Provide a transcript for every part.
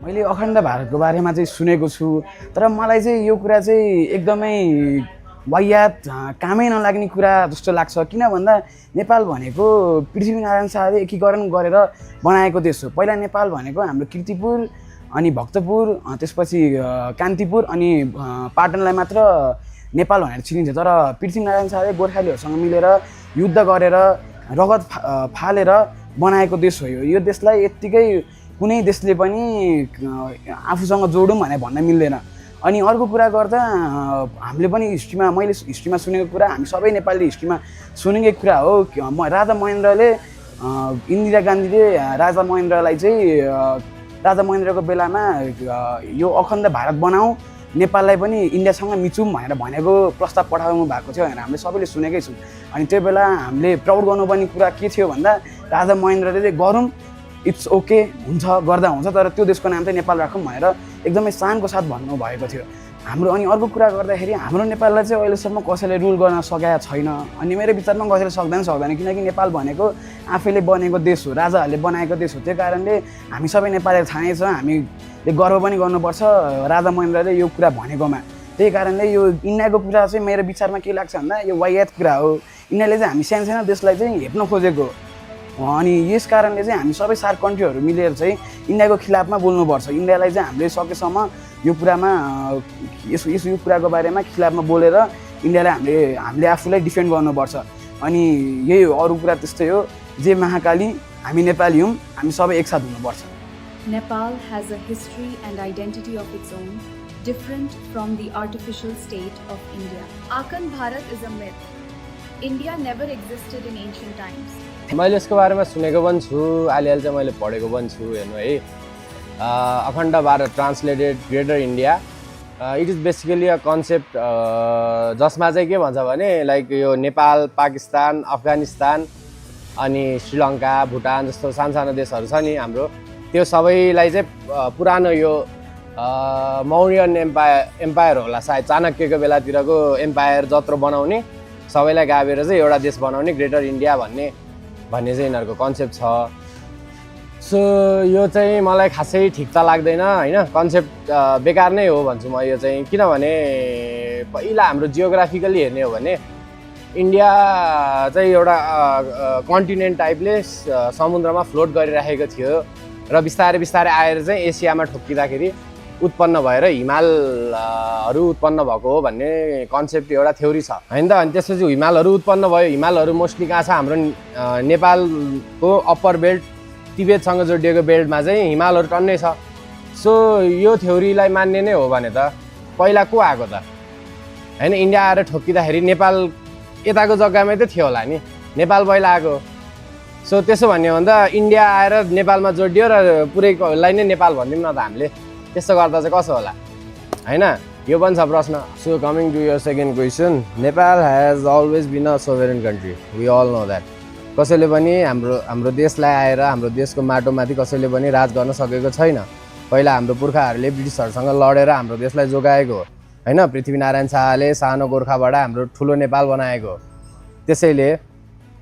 मैले अखण्ड भारतको बारेमा चाहिँ सुनेको छु, तर मलाई चाहिँ यो कुरा चाहिँ एकदमै वाहियात कामै नलाग्ने कुरा जस्तो लाग्छ। किन भन्दा नेपाल भनेको पृथ्वीनारायण शाहले एकीकरण गरेर बनाएको देश हो। पहिला नेपाल भनेको हाम्रो कीर्तिपुर अनि भक्तपुर त्यसपछि कान्तिपुर अनि पाटनलाई मात्र नेपाल भनेर चिनिन्छ। तर पृथ्वीनारायण शाहले गोर्खालीहरूसँग मिलेर युद्ध गरेर रगत फालेर बनाएको देश हो। यो देशलाई यत्तिकै कुनै देशले पनि आफूसँग जोडौँ भनेर भन्न मिल्दैन। अनि अर्को कुरा गर्दा हामीले पनि मैले हिस्ट्रीमा सुनेको कुरा, हामी सबै नेपालीले हिस्ट्रीमा सुनेकै कुरा हो। राजा महेन्द्रले इन्दिरा गान्धीले राजा महेन्द्रलाई चाहिँ राजा महेन्द्रको बेलामा यो अखण्ड भारत बनाऊ, नेपाललाई पनि इन्डियासँग मिचौँ भनेर भनेको प्रस्ताव पठाउनु भएको थियो भनेर हामीले सबैले सुनेकै छौँ। अनि त्यो बेला हामीले प्राउड गर्नुपर्ने कुरा के थियो भन्दा राजा महेन्द्रले चाहिँ गरौँ, इट्स ओके, हुन्छ, गर्दा हुन्छ, तर त्यो देशको नाम चाहिँ नेपाल राखौँ भनेर एकदमै शानको साथ भन्नुभएको थियो हाम्रो। अनि अर्को कुरा गर्दाखेरि हाम्रो नेपाललाई चाहिँ अहिलेसम्म कसैले रुल गर्न सकेको छैन। अनि मेरो विचारमा कसैले सक्दैन, किनकि नेपाल भनेको आफैले बनेको देश हो, राजाहरूले बनाएको देश हो। त्यो कारणले हामी सबै नेपालीहरू थाहै छ, हामीले गर्व पनि गर्नुपर्छ राजा महेन्द्रले यो कुरा भनेकोमा। त्यही कारणले यो इन्डियाको कुरा चाहिँ मेरो विचारमा के लाग्छ भन्दा यो वाहियात कुरा हो। इन्डियाले चाहिँ हामी सानो देशलाई चाहिँ हेप्न खोजेको, अनि यस कारणले चाहिँ हामी सबै सार्क कन्ट्रीहरू मिलेर चाहिँ इन्डियाको खिलाफमा बोल्नुपर्छ। इन्डियालाई चाहिँ हामीले सकेसम्म यो कुरामा यो कुराको बारेमा खिलाफमा बोलेर इन्डियालाई हामीले आफूलाई डिफेन्ड गर्नुपर्छ। अनि यही हो, अरू कुरा त्यस्तै हो। जे महाकाली, हामी नेपाली हौँ, हामी सबै एकसाथ हुनुपर्छ। Nepal has a history and identity of its own, different from the artificial state of India. Akhand Bharat is a myth. India never existed in ancient times. मैले यसको बारेमा सुनेको पनि छु, अलिअलि चाहिँ मैले पढेको पनि छु। हेर्नु है, अखण्ड Bharat translated greater India, it is basically a concept जसमा चाहिँ के भन्छ भने लाइक यो नेपाल, पाकिस्तान, अफगानिस्तान अनि श्रीलङ्का, भुटान जस्तो सानो देशहरू छ नि हाम्रो, त्यो सबैलाई चाहिँ पुरानो यो मौर्यन एम्पायर होला सायद, चाणक्यको बेलातिरको एम्पायर जत्रो बनाउने, सबैलाई गाभेर चाहिँ एउटा देश बनाउने ग्रेटर इन्डिया भन्ने चाहिँ यिनीहरूको कन्सेप्ट छ। सो यो चाहिँ मलाई खासै ठिक त लाग्दैन होइन, कन्सेप्ट बेकार नै हो भन्छु म यो चाहिँ। किनभने पहिला हाम्रो जियोग्राफिकली हेर्ने हो भने इन्डिया चाहिँ एउटा कन्टिनेन्ट टाइपले समुद्रमा फ्लोट गरिराखेको थियो र बिस्तारै आएर चाहिँ एसियामा ठोक्किँदाखेरि उत्पन्न भएर हिमालहरू उत्पन्न भएको हो भन्ने कन्सेप्ट एउटा थ्योरी छ होइन त। अनि त्यसपछि हिमालहरू उत्पन्न भयो, हिमालहरू मोस्टली कहाँ छ, हाम्रो नेपालको अप्पर बेल्ट तिब्बतसँग जोडिएको बेल्टमा चाहिँ हिमालहरू टन्नै छ। सो यो थ्योरीलाई मान्ने नै हो भने त पहिला को आएको त होइन, इन्डिया आएर ठोक्किँदाखेरि नेपाल यताको जग्गामै त थियो होला नि, नेपाल पहिला आएको। सो त्यसो भन्यो भन्दा इन्डिया आएर नेपालमा जोडियो र पुरैलाई नै नेपाल भनिदिउँ न त हामीले, त्यस्तो गर्दा चाहिँ कसो होला होइन, यो पनि छ प्रश्न। So coming to your second question, Nepal has always been a sovereign country, we all know that. कसैले पनि हाम्रो देशलाई आएर हाम्रो देशको माटोमाथि कसैले पनि राज गर्न सकेको छैन। पहिला हाम्रो पुर्खाहरूले ब्रिटिसहरूसँग लडेर हाम्रो देशलाई जोगाएको हो होइन, पृथ्वीनारायण शाहले सानो गोर्खाबाट हाम्रो ठुलो नेपाल बनाएको। त्यसैले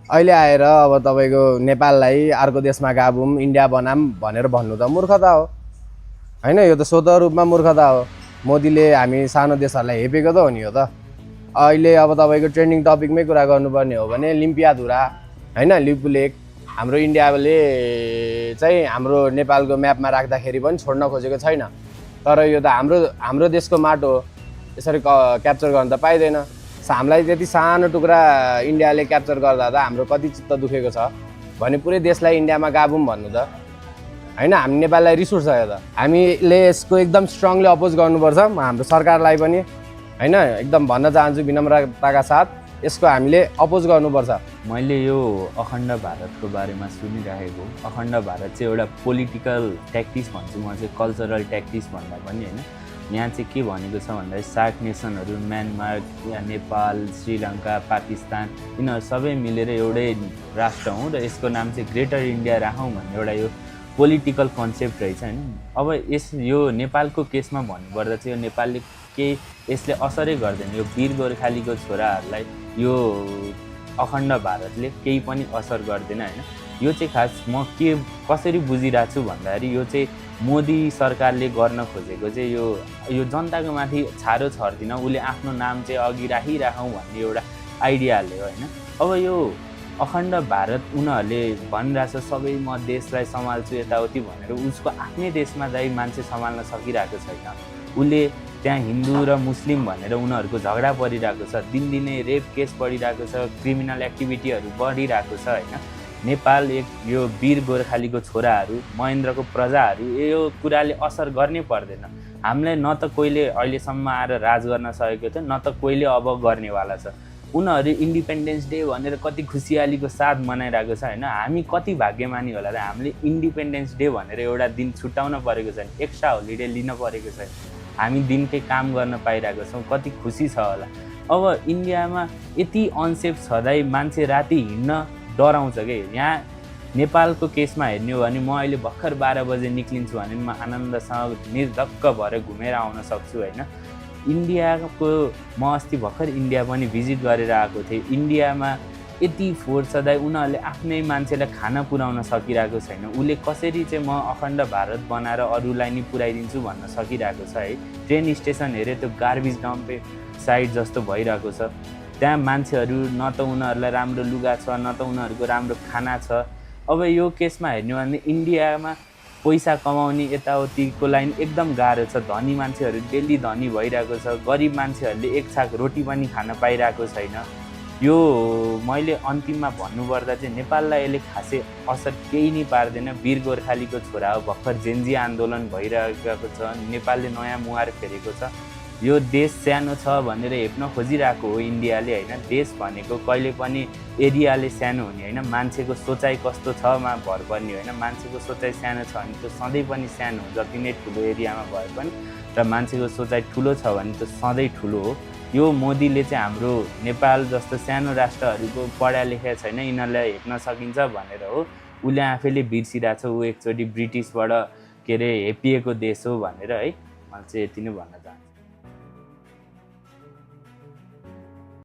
अहिले आएर अब तपाईँको नेपाललाई अर्को देशमा गाभौँ, इन्डिया बनाऊँ भनेर भन्नु त मूर्खता हो होइन, यो त स्वतः रूपमा मूर्खता हो। मोदीले हामी सानो देशहरूलाई हेपेको त हो नि हो त। अहिले अब तपाईँको ट्रेन्डिङ टपिकमै कुरा गर्नुपर्ने हो भने लिम्पियाधुरा होइन, लिपु लेक हाम्रो इन्डियाले चाहिँ हाम्रो नेपालको म्यापमा राख्दाखेरि पनि छोड्न खोजेको छैन। तर यो त हाम्रो देशको माटो हो, यसरी क्याप्चर गर्न त पाइँदैन। हामीलाई त्यति सानो टुक्रा इन्डियाले क्याप्चर गर्दा त हाम्रो कति चित्त दुखेको छ भने पुरै देशलाई इन्डियामा गाभौँ भन्नु त होइन। हामी नेपाललाई रिस उठ्छ यो त, हामीले यसको एकदम स्ट्रङली अपोज गर्नुपर्छ हाम्रो सरकारलाई पनि होइन, एकदम भन्न चाहन्छु विनम्रताका साथ यसको हामीले अपोज गर्नुपर्छ। मैले यो अखण्ड भारतको बारेमा सुनिरहेको, अखण्ड भारत चाहिँ एउटा पोलिटिकल ट्याक्टिक्स भन्छु म चाहिँ, कल्चरल ट्याक्टिक्स भन्दा पनि होइन। यहाँ चाहिँ के भनेको छ भन्दा सार्क नेसनहरू म्यानमार, नेपाल, श्रीलङ्का, पाकिस्तान यिनीहरू सबै मिलेर एउटै राष्ट्र हौँ र यसको नाम चाहिँ ग्रेटर इन्डिया राखौँ भन्ने एउटा यो पोलिटिकल कन्सेप्ट रहेछ होइन। अब यो नेपालको केसमा भन्नुपर्दा चाहिँ यो नेपालले केही यसले असरै गर्दैन, यो वीर गोर्खालीको छोराहरूलाई यो अखण्ड भारतले केही पनि असर गर्दैन होइन। यो चाहिँ खास म कसरी बुझिरहेको छु भन्दाखेरि यो चाहिँ मोदी सरकारले गर्न खोजेको चाहिँ यो जनताको माथि छारो छर्दिन, उसले आफ्नो नाम चाहिँ अघि राखिराखौँ भन्ने एउटा आइडियाले होइन। अब यो अखण्ड भारत उनीहरूले भनिरहेछ सबै म देशलाई सम्हाल्छु यताउति भनेर, उसको आफ्नै देशमा चाहिँ मान्छे सम्हाल्न सकिरहेको छैन। उसले त्यहाँ हिन्दू र मुस्लिम भनेर उनीहरूको झगडा परिरहेको छ, दिनदिनै रेप केस बढिरहेको छ, क्रिमिनल एक्टिभिटीहरू बढिरहेको छ होइन। नेपाल यो वीर गोर्खालीको छोराहरू, महेन्द्रको प्रजाहरू यो कुराले असर गर्नै पर्दैन। हामीलाई न त कोहीले अहिलेसम्म आएर राज गर्न सकेको थियो, न त कोहीले अब गर्नेवाला छ। उनीहरू इन्डिपेन्डेन्स डे भनेर कति खुसियालीको साथ मनाइरहेको छ होइन। हामी कति भाग्यमानी होला र हामीले इन्डिपेन्डेन्स डे भनेर एउटा दिन छुट्याउन परेको छैन, एक्स्ट्रा होलिडे लिन परेको छैन, हामी दिनकै काम गर्न पाइरहेको छौँ, कति खुसी छ होला। अब इन्डियामा यति अनसेफ छँदै मान्छे राति हिँड्न डराउँछ कि। यहाँ नेपालको केसमा हेर्ने हो भने म अहिले भर्खर 12 बजे निक्लिन्छु भने म आनन्दसँग निर्धक्क भएर घुमेर आउन सक्छु होइन। इन्डियाको म अस्ति भर्खर इन्डिया पनि भिजिट गरेर आएको थिएँ। इन्डियामा यति फोर्स छँदै उनीहरूले आफ्नै मान्छेलाई खाना पुर्याउन सकिरहेको छैन। उसले कसरी चाहिँ म अखण्ड भारत बनाएर अरूलाई नि पुर्याइदिन्छु भन्न सकिरहेको छ है। ट्रेन स्टेसन हेऱ्यो त्यो गार्बेज डम्पे साइड जस्तो भइरहेको छ। त्यहाँ मान्छेहरू न त उनीहरूलाई राम्रो लुगा छ, न त उनीहरूको राम्रो खाना छ। अब यो केसमा हेर्ने हो भने इन्डियामा पैसा कमाउने यताउतिको लाइन एकदम गाह्रो छ। धनी मान्छेहरू डेली धनी भइरहेको छ, गरिब मान्छेहरूले एक छाक रोटी पनि खान पाइरहेको छैन। यो मैले अन्तिममा भन्नुपर्दा चाहिँ नेपाललाई यसले खासै असर केही नै पार्दैन। वीर गोर्खालीको छोरा हो, भर्खर जेन्जी आन्दोलन भइरहेको छ, नेपालले नयाँ मुहार फेरेको छ। यो देश सानो छ भनेर हेप्न खोजिरहेको हो इन्डियाले होइन। देश भनेको कहिले पनि एरियाले सानो हुने होइन, मान्छेको सोचाइ कस्तो छमा भर पर्ने होइन। मान्छेको सोचाइ सानो छ भने त्यो सधैँ पनि सानो हो, जति नै ठुलो एरियामा भए पनि। र मान्छेको सोचाइ ठुलो छ भने त्यो सधैँ ठुलो हो। यो मोदीले चाहिँ हाम्रो नेपाल जस्तो सानो राष्ट्रहरूको पढा लेखा छैन, यिनीहरूलाई हेप्न सकिन्छ भनेर हो। उसले आफैले बिर्सिरहेको छ ऊ एकचोटि ब्रिटिसबाट के अरे हेपिएको देश हो भनेर है। मैले चाहिँ यति नै भन्न चाहन्छु।